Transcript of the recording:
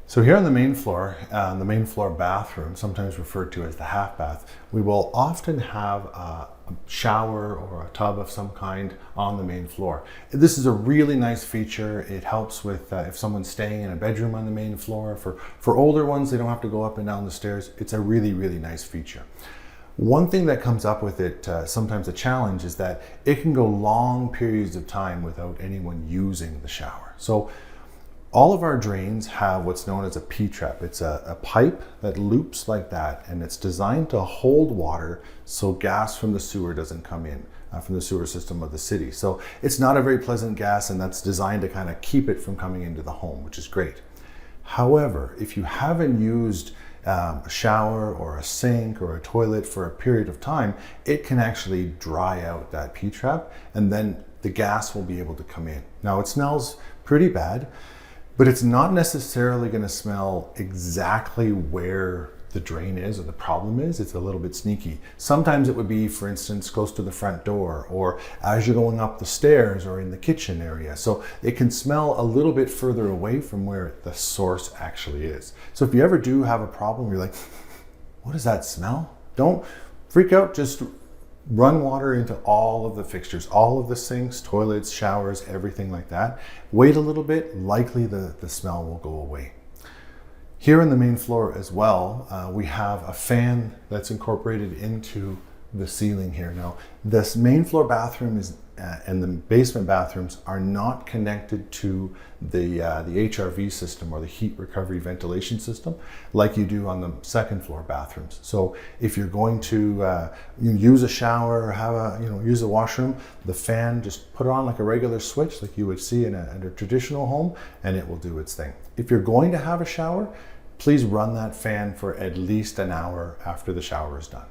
So here on the main floor bathroom, sometimes referred to as the half bath, we will often have a shower or a tub of some kind on the main floor. This is a really nice feature. It helps with if someone's staying in a bedroom on the main floor. For older ones, they don't have to go up and down the stairs. It's a really, really nice feature. One thing that comes up with it, sometimes a challenge, is that it can go long periods of time without anyone using the shower. So all of our drains have what's known as a P-trap. It's a pipe that loops like that, and it's designed to hold water so gas from the sewer doesn't come in from the sewer system of the city. So it's not a very pleasant gas, and that's designed to kind of keep it from coming into the home, which is great. However, if you haven't used a shower or a sink or a toilet for a period of time, it can actually dry out that P-trap, and then the gas will be able to come in. Now, it smells pretty bad, but it's not necessarily going to smell exactly where the drain is or the problem is. It's a little bit sneaky. Sometimes it would be, for instance, close to the front door or as you're going up the stairs or in the kitchen area. So it can smell a little bit further away from where the source actually is. So if you ever do have a problem, you're like, what does that smell? Don't freak out. Just run water into all of the fixtures, all of the sinks, toilets, showers, everything like that. Wait a little bit, likely the smell will go away. Here on the main floor as well, we have a fan that's incorporated into the ceiling here. Now, this main floor bathroom and the basement bathrooms are not connected to the HRV system or the heat recovery ventilation system like you do on the second floor bathrooms. So if you're going to use a shower or use a washroom, the fan, just put it on like a regular switch like you would see in a traditional home, and it will do its thing. If you're going to have a shower, please run that fan for at least an hour after the shower is done.